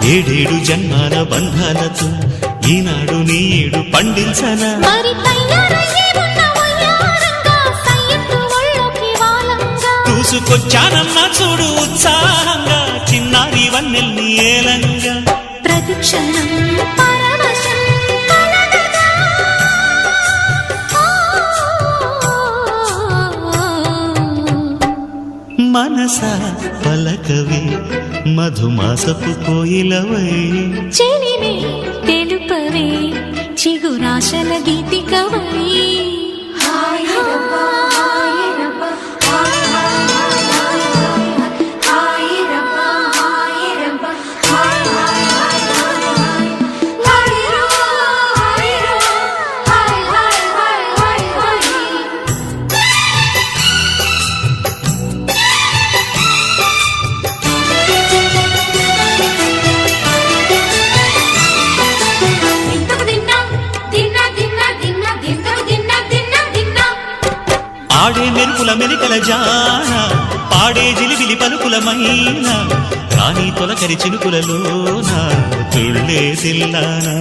ఏడేడు జన్మాల బంధాలతో ఈనాడు నీడు పండించనా చూసుకొచ్చానన్నా చూడు ఉత్సాహంగా చిన్నారి వన్నెల్ని ఏలంగా ప్రతిక్షణం మనసా పలకవే మధుమాసపు కోయిలవై చెలిమే తెలుపవే చిగురాశల గీతికవై ఆడే మెరుపుల మెరికల జాన పాడే జిలిబిలి పలుకులమైన రాణి తొలకరి చినుకులలోన తుళ్ళే తిల్లానా